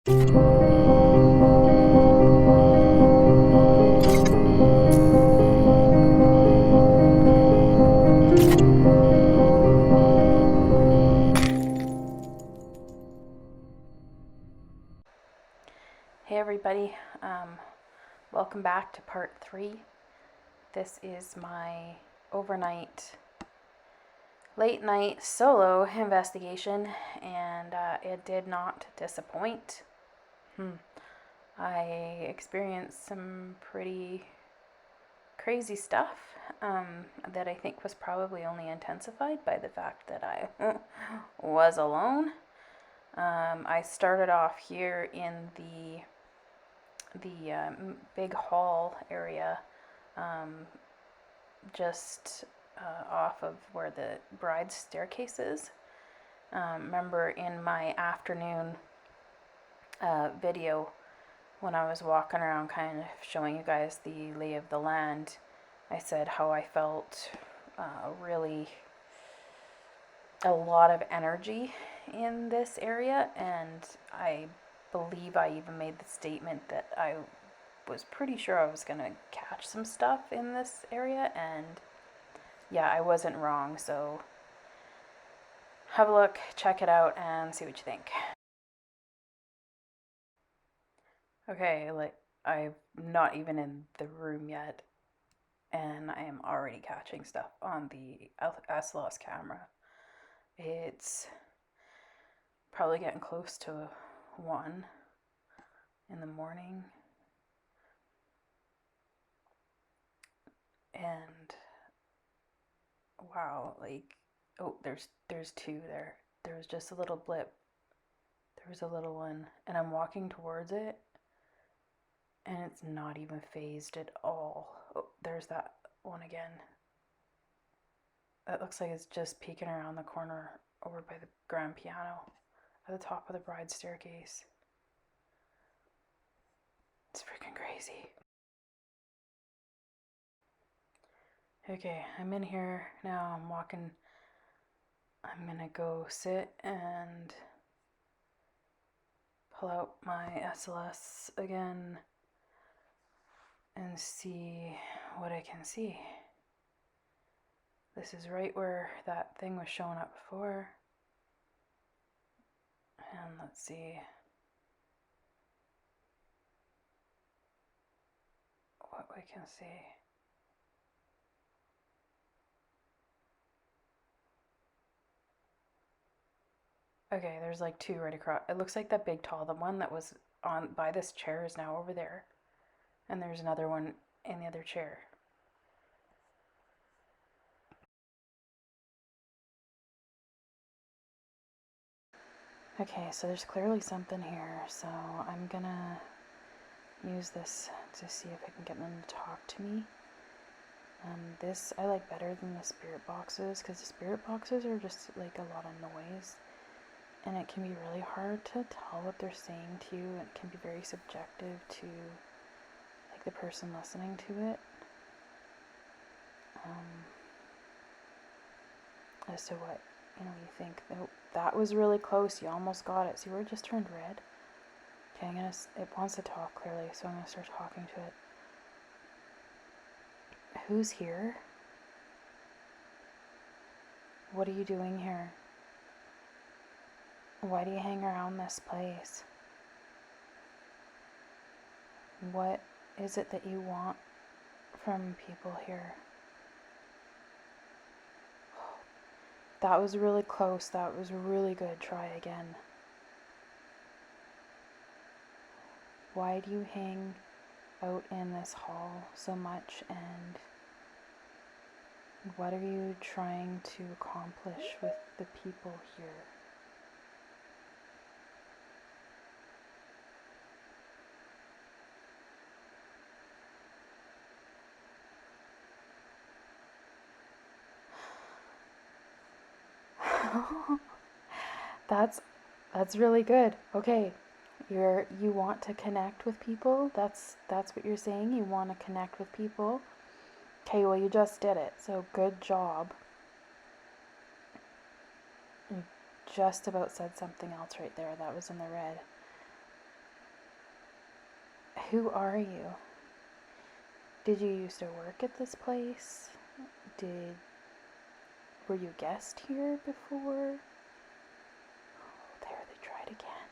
Hey everybody, welcome back to part 3. This is my overnight, late night solo investigation, and it did not disappoint. I experienced some pretty crazy stuff that I think was probably only intensified by the fact that I was alone. I started off here in the big hall area, just off of where the bride's staircase is. Remember in my afternoon video when I was walking around kind of showing you guys the lay of the land, I said how I felt really a lot of energy in this area, and I believe I even made the statement that I was pretty sure I was going to catch some stuff in this area, and yeah, I wasn't wrong. So have a look, check it out, and see what you think. Okay, I'm not even in the room yet, and I am already catching stuff on the SLS camera. It's probably getting close to 1 in the morning, and wow, oh, there's 2 there. There was just a little blip. There was a little one, and I'm walking towards it, and it's not even phased at all. Oh, there's that one again. That looks like it's just peeking around the corner over by the grand piano at the top of the bride's staircase. It's freaking crazy. Okay, I'm in here now. I'm walking. I'm gonna go sit and pull out my SLS again and see what I can see. This is right where that thing was showing up before. And let's see what we can see. Okay, there's like 2 right across. It looks like that big tall, the one that was on by this chair is now over there. And there's another one in the other chair. Okay, so there's clearly something here, so I'm gonna use this to see if I can get them to talk to me. This I like better than the spirit boxes, because the spirit boxes are just like a lot of noise, and it can be really hard to tell what they're saying to you, and it can be very subjective to like the person listening to it, as to what you think. Oh, that was really close. You almost got it. See where it just turned red? Okay, it wants to talk clearly, so I'm gonna start talking to it. Who's here? What are you doing here? Why do you hang around this place? What is it that you want from people here? That was really close. That was really good. Try again. Why do you hang out in this hall so much, and what are you trying to accomplish with the people here? That's really good. Okay. You want to connect with people? That's what you're saying? You want to connect with people? Okay, well you just did it. So good job. You just about said something else right there. That was in the red. Who are you? Did you used to work at this place? Were you a guest here before? Oh, there, they tried again.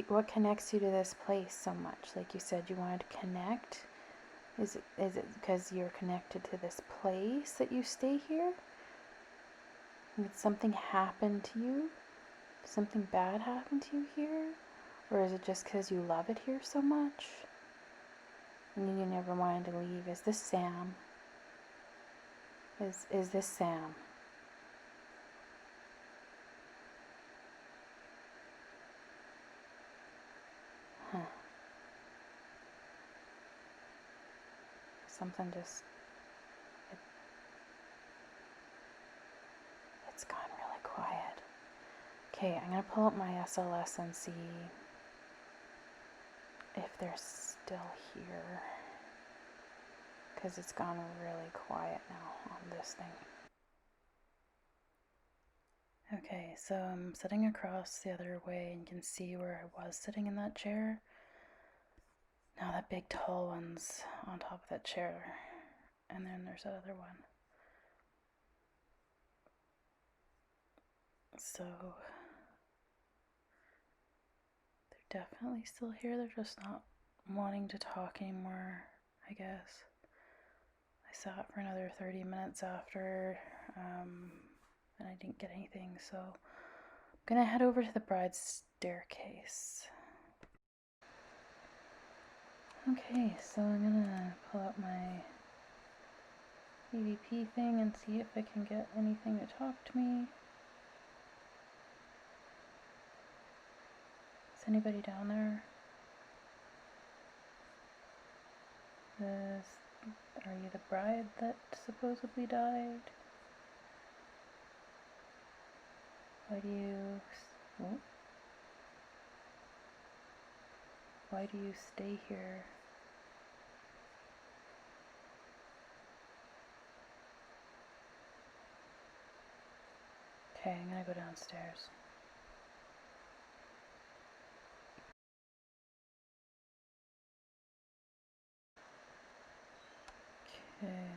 What connects you to this place so much? Like you said, you wanted to connect. Is it because you're connected to this place that you stay here? Did something happen to you? Did something bad happen to you here? Or is it just because you love it here so much? And you never wanted to leave? Is this Sam? Is this Sam? Huh. Something just... It's gone really quiet. Okay, I'm going to pull up my SLS and see if they're still here. Because it's gone really quiet now on this thing. Okay, so I'm sitting across the other way and you can see where I was sitting in that chair. Now that big tall one's on top of that chair. And then there's that other one. So they're definitely still here. They're just not wanting to talk anymore, I guess. I sat for another 30 minutes after, and I didn't get anything, so I'm gonna head over to the bride's staircase. Okay, so I'm gonna pull out my EVP thing and see if I can get anything to talk to me. Is anybody down there? Are you the bride that supposedly died? Why do you stay here? Okay, I'm gonna go downstairs. Okay.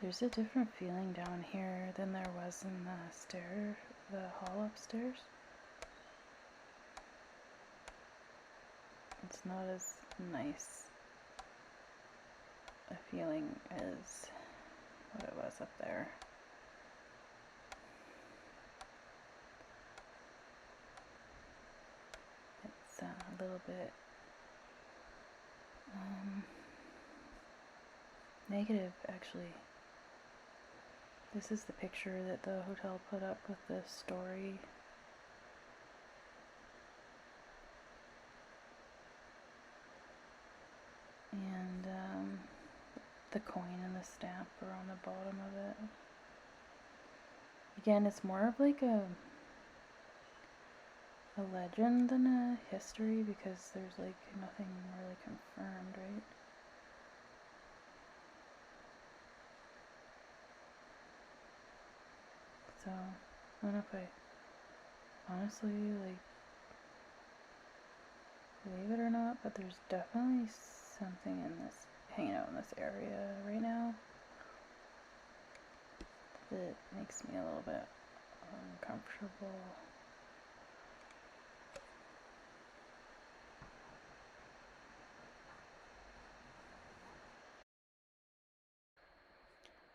There's a different feeling down here than there was in the hall upstairs. It's not as nice a feeling as what it was up there. It's a little bit negative, actually. This is the picture that the hotel put up with the story. And the coin and the stamp are on the bottom of it. Again, it's more of like a legend than a history because there's like nothing really confirmed, right? So, I don't know if I honestly like believe it or not, but there's definitely something hanging out in this area right now that makes me a little bit uncomfortable.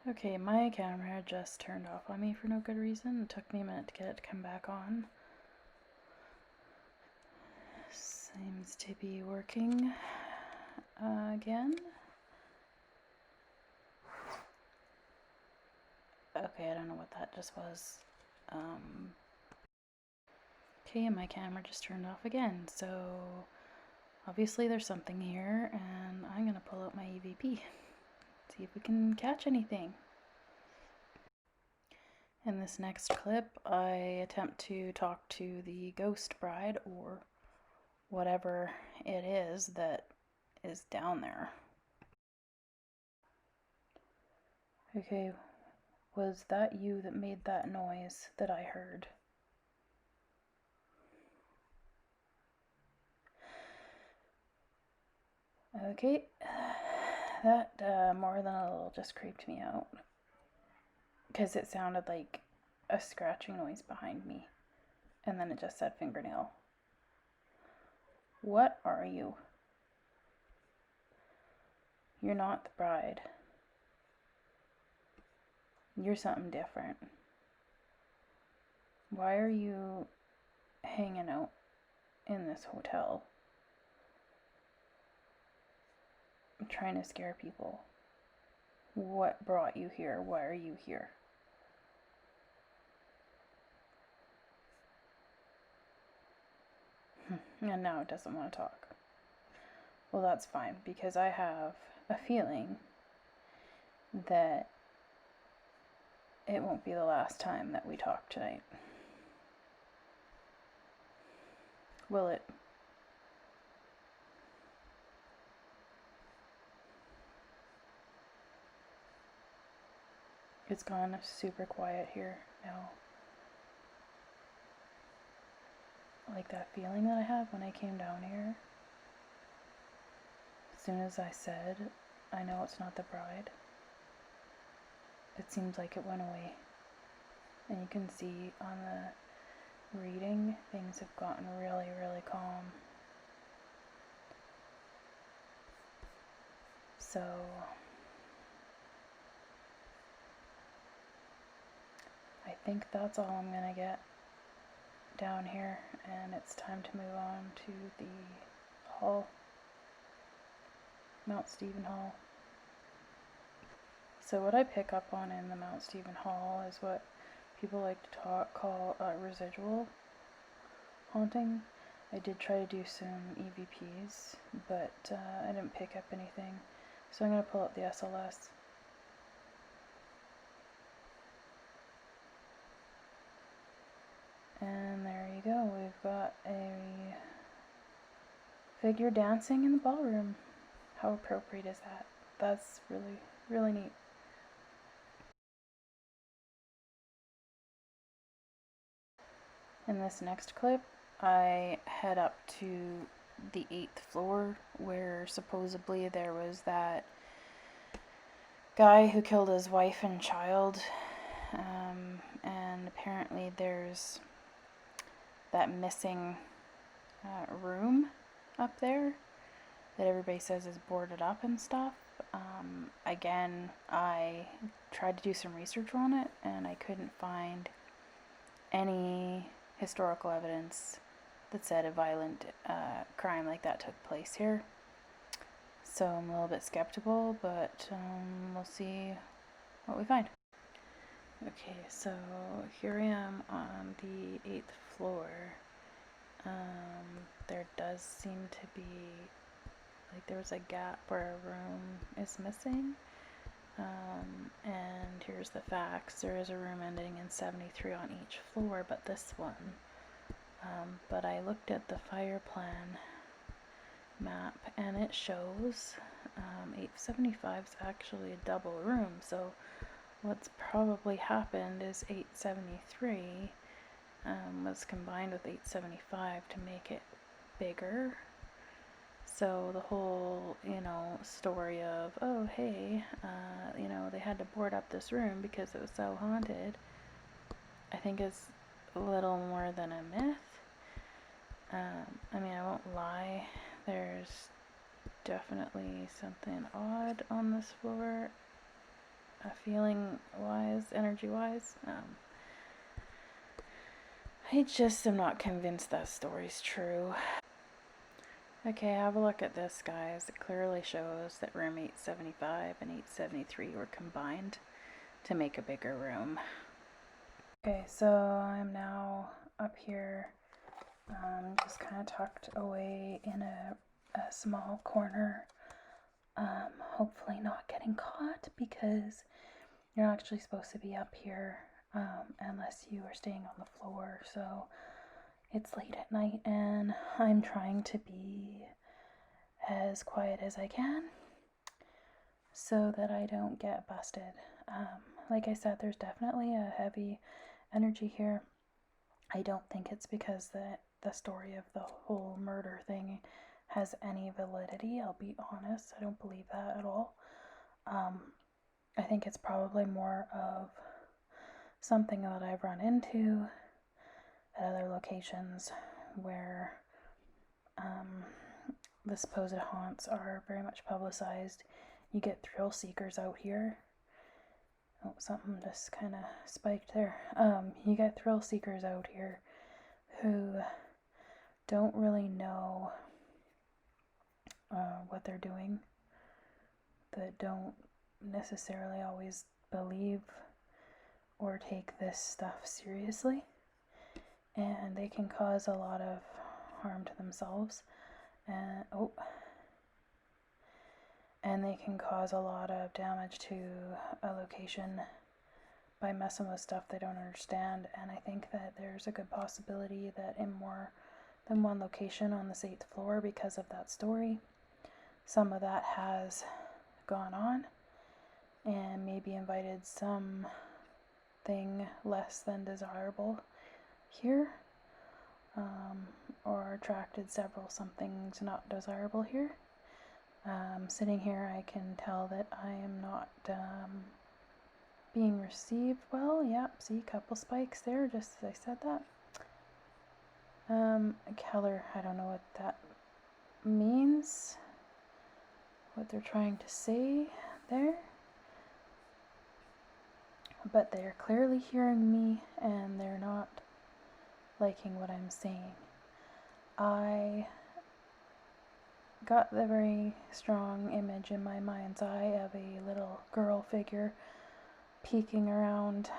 Okay, my camera just turned off on me for no good reason. It took me a minute to get it to come back on. Seems to be working again. Okay, I don't know what that just was. Okay, my camera just turned off again, so obviously there's something here, and I'm gonna pull out my EVP, see if we can catch anything. In this next clip, I attempt to talk to the ghost bride, or whatever it is that is down there. Okay, Was that you that made that noise that I heard? Okay, that more than a little just creeped me out. Because it sounded like a scratching noise behind me. And then it just said fingernail. What are you? You're not the bride. You're something different. Why are you hanging out in this hotel? I'm trying to scare people. What brought you here? Why are you here? And now it doesn't want to talk. Well, that's fine, because I have a feeling that it won't be the last time that we talk tonight. Will it? It's gone super quiet here now. Like that feeling that I had when I came down here. As soon as I said, I know it's not the bride, it seems like it went away. And you can see on the reading, things have gotten really, really calm. So I think that's all I'm gonna get down here, and it's time to move on to the hall, Mount Stephen Hall. So what I pick up on in the Mount Stephen Hall is what people like to call residual haunting. I did try to do some EVPs, but I didn't pick up anything. So I'm going to pull up the SLS. And there you go. We've got a figure dancing in the ballroom. How appropriate is that? That's really, really neat. In this next clip, I head up to the 8th floor where supposedly there was that guy who killed his wife and child, and apparently there's that missing room up there that everybody says is boarded up and stuff. Again, I tried to do some research on it and I couldn't find any historical evidence that said a violent crime like that took place here. So I'm a little bit skeptical, but we'll see what we find. Okay, so here I am on the 8th floor. There does seem to be, like there was a gap where a room is missing. And here's the facts. There is a room ending in 73 on each floor, but this one. But I looked at the fire plan map and it shows 875 is actually a double room. So what's probably happened is 873 was combined with 875 to make it bigger. So the whole, story of, oh, hey, they had to board up this room because it was so haunted, I think is a little more than a myth. I won't lie, there's definitely something odd on this floor, feeling-wise, energy-wise. I just am not convinced that story's true. Okay, have a look at this, guys. It clearly shows that room 875 and 873 were combined to make a bigger room. Okay, so I'm now up here, just kind of tucked away in a small corner. Hopefully not getting caught, because you're not actually supposed to be up here unless you are staying on the floor. So it's late at night and I'm trying to be as quiet as I can so that I don't get busted. like I said, there's definitely a heavy energy here. I don't think it's because the story of the whole murder thing has any validity. I'll be honest, I don't believe that at all. I think it's probably more of something that I've run into at other locations where the supposed haunts are very much publicized. You get thrill seekers out here. Oh, something just kind of spiked there. You get thrill seekers out here who don't really know what they're doing, that don't necessarily always believe or take this stuff seriously, and they can cause a lot of harm to themselves, and they can cause a lot of damage to a location by messing with stuff they don't understand. And I think that there's a good possibility that in more than one location on the 8th floor, because of that story, some of that has gone on and maybe invited something less than desirable here, or attracted several somethings not desirable here. Sitting here, I can tell that I am not being received well. Yep, see, couple spikes there, just as I said that. Keller, I don't know what that means, what they're trying to say there, but they're clearly hearing me and they're not liking what I'm saying. I got the very strong image in my mind's eye of a little girl figure peeking around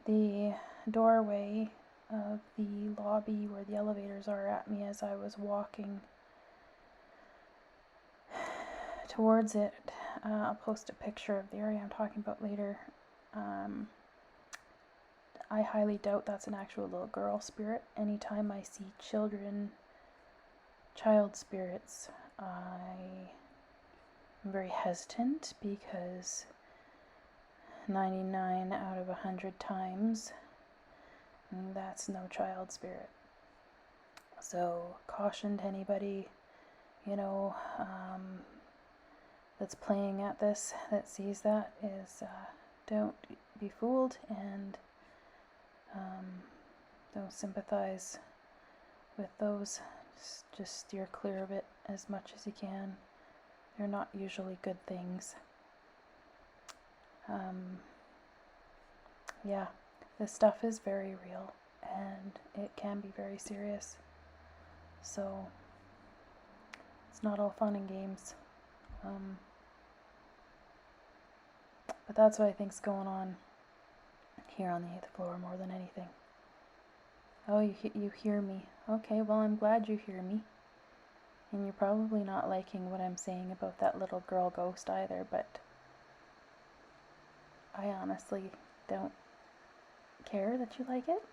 the doorway of the lobby where the elevators are at me as I was walking towards it. I'll post a picture of the area I'm talking about later. I highly doubt that's an actual little girl spirit. Anytime I see child spirits, I am very hesitant, because 99 out of 100 times that's no child spirit. So caution to anybody, that's playing at this, that sees that, is don't be fooled, and don't sympathize with those. Just steer clear of it as much as you can. They're not usually good things. Yeah, this stuff is very real and it can be very serious. So it's not all fun and games. But that's what I think's going on here on the 8th floor more than anything. Oh, you hear me. Okay, well, I'm glad you hear me. And you're probably not liking what I'm saying about that little girl ghost either, but I honestly don't care that you like it.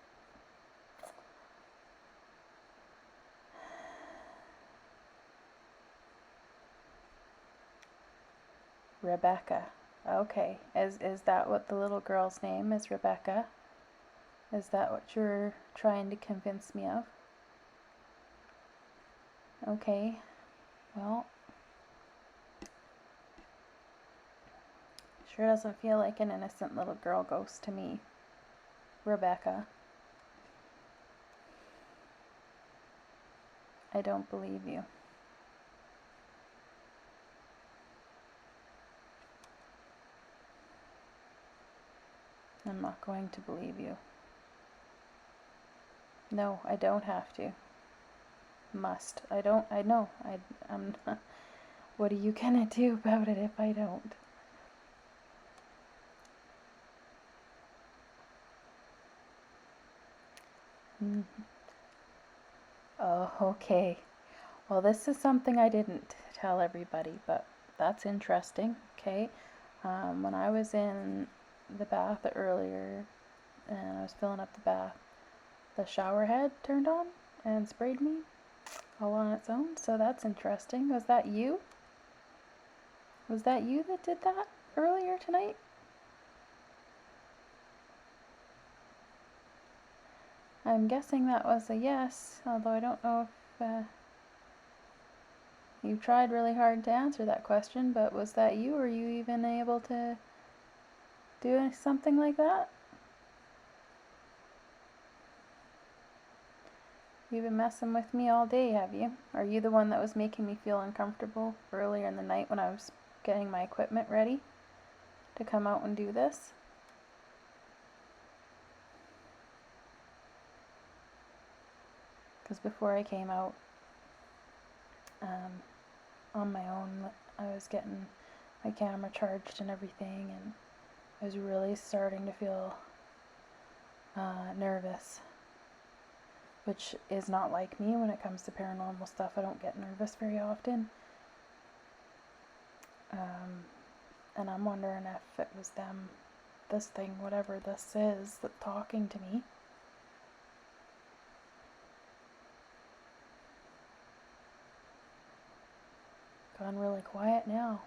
Rebecca. Okay. Is that what the little girl's name is, Rebecca? Is that what you're trying to convince me of? Okay. Well, sure doesn't feel like an innocent little girl ghost to me, Rebecca. I don't believe you. I'm not going to believe you. No, I don't have to. Must. I know. I'm not. What are you gonna do about it if I don't? Oh, okay. Well, this is something I didn't tell everybody, but that's interesting. Okay. When I was in the bath earlier and I was filling up the bath, the shower head turned on and sprayed me all on its own. So that's interesting. Was that you? Was that you that did that earlier tonight? I'm guessing that was a yes, although I don't know if you tried really hard to answer that question, but was that you? Were you even able to do something like that? You've been messing with me all day, have you? Are you the one that was making me feel uncomfortable earlier in the night when I was getting my equipment ready to come out and do this? Because before I came out on my own, I was getting my camera charged and everything, and I was really starting to feel nervous, which is not like me when it comes to paranormal stuff. I don't get nervous very often. And I'm wondering if it was them, this thing, whatever this is, that talking to me. Gone really quiet now.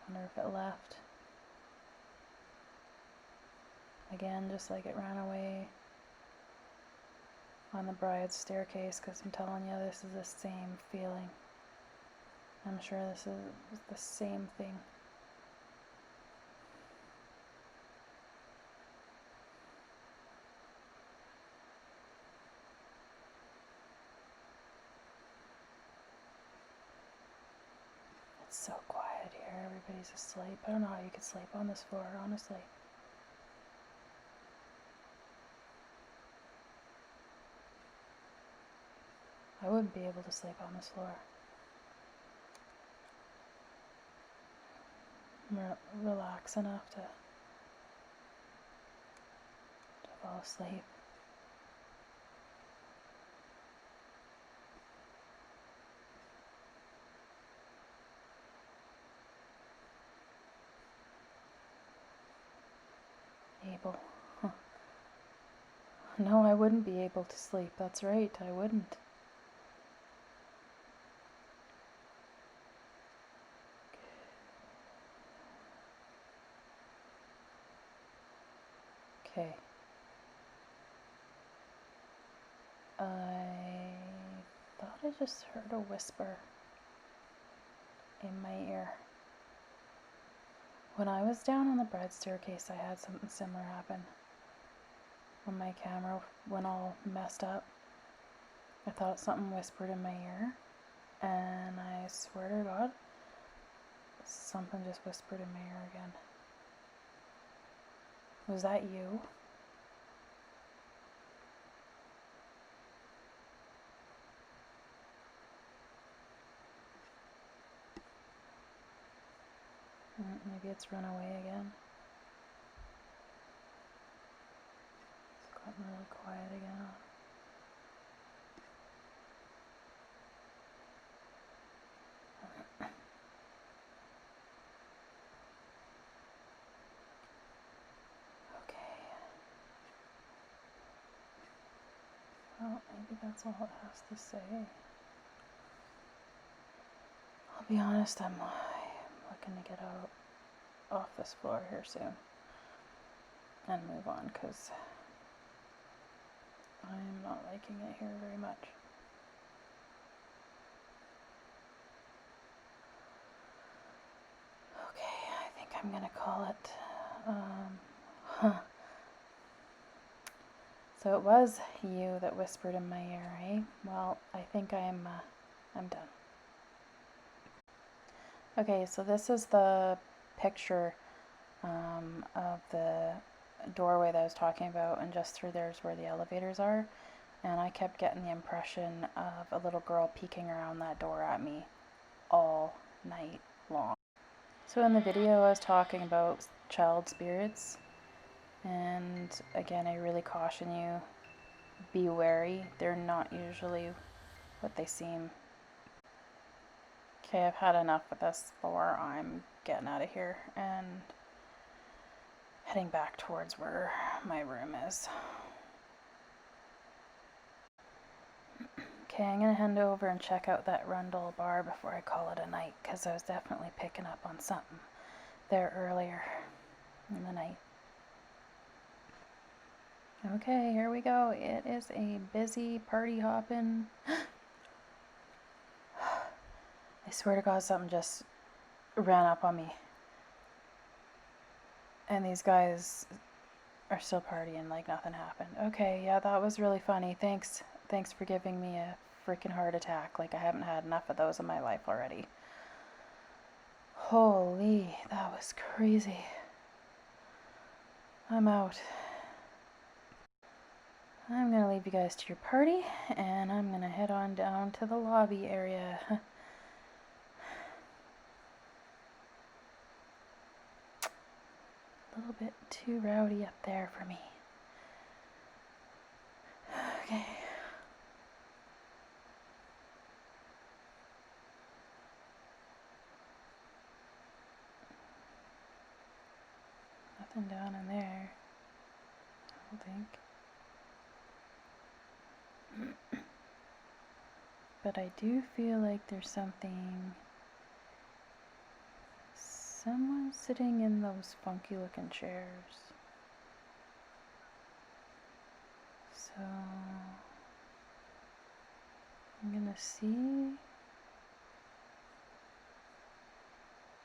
Wonder if it left. Again, just like it ran away on the bride's staircase, because I'm telling you, this is the same feeling. I'm sure this is the same thing. It's so quiet here. Everybody's asleep. I don't know how you could sleep on this floor, honestly. I wouldn't be able to sleep on this floor. Relax enough to fall asleep. Able. Huh. No, I wouldn't be able to sleep. That's right, I wouldn't. Okay. I thought I just heard a whisper in my ear. When I was down on the bread staircase, I had something similar happen. When my camera went all messed up, I thought something whispered in my ear, and I swear to God, something just whispered in my ear again. Was that you? Maybe it's run away again. It's gotten really quiet again. Okay. Well, maybe that's all it has to say. I'll be honest, I'm looking to get out off this floor here soon and move on, because I'm not liking it here very much. Okay, I think I'm gonna call it. So it was you that whispered in my ear, eh? Well, I think I'm done. Okay, so this is the picture of the doorway that I was talking about, and just through there is where the elevators are. And I kept getting the impression of a little girl peeking around that door at me all night long. So in the video I was talking about child spirits, and again I really caution you, be wary. They're not usually what they seem. Okay, I've had enough of this floor. I'm getting out of here and heading back towards where my room is. Okay, I'm gonna head over and check out that Rundle bar before I call it a night, because I was definitely picking up on something there earlier in the night. Okay, here we go. It is a busy party hopping. I swear to God, something just ran up on me. And these guys are still partying like nothing happened. Okay, yeah, that was really funny. Thanks for giving me a freaking heart attack. Like I haven't had enough of those in my life already. Holy, that was crazy. I'm out. I'm gonna leave you guys to your party, and I'm gonna head on down to the lobby area. A little bit too rowdy up there for me. Okay. Nothing down in there, I don't think. But I do feel like there's someone sitting in those funky looking chairs. So I'm gonna see.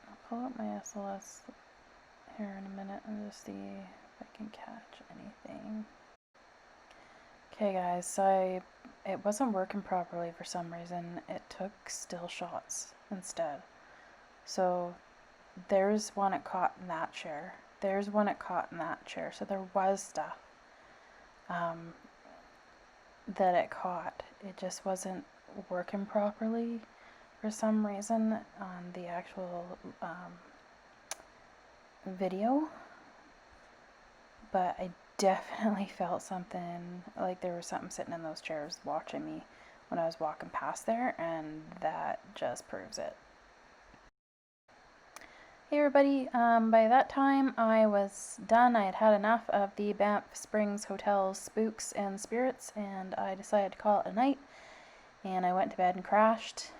I'll pull up my SLS here in a minute and just see if I can catch anything. Okay guys, so it wasn't working properly for some reason. It took still shots instead. So there's one it caught in that chair. There's one it caught in that chair. So there was stuff that it caught. It just wasn't working properly for some reason on the actual video. But I definitely felt something, like there was something sitting in those chairs watching me when I was walking past there, and that just proves it. Hey everybody, by that time I was done. I had had enough of the Banff Springs Hotel spooks and spirits, and I decided to call it a night, and I went to bed and crashed.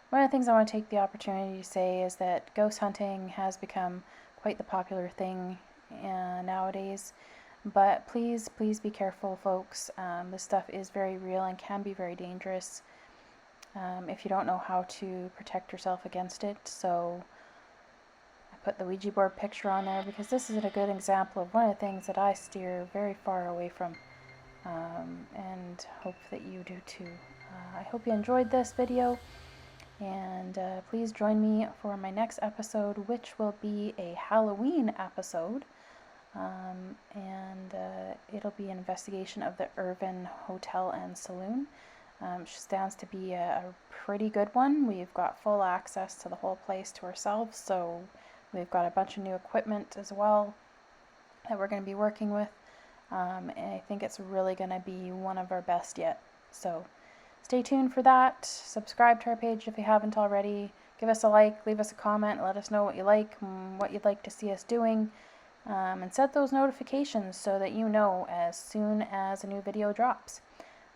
One of the things I want to take the opportunity to say is that ghost hunting has become quite the popular thing nowadays, but please be careful, folks. This stuff is very real and can be very dangerous if you don't know how to protect yourself against it. So I put the Ouija board picture on there because this is a good example of one of the things that I steer very far away from, and hope that you do too. I hope you enjoyed this video, and please join me for my next episode, which will be a Halloween episode. It'll be an investigation of the Irvin Hotel and Saloon. Stands to be a pretty good one. We've got full access to the whole place to ourselves, so we've got a bunch of new equipment as well that we're going to be working with, and I think it's really going to be one of our best yet. So stay tuned for that. Subscribe to our page if you haven't already. Give us a like, leave us a comment, let us know what you like, what you'd like to see us doing. And set those notifications so that you know as soon as a new video drops.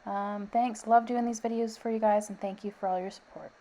Thanks, love doing these videos for you guys, and thank you for all your support.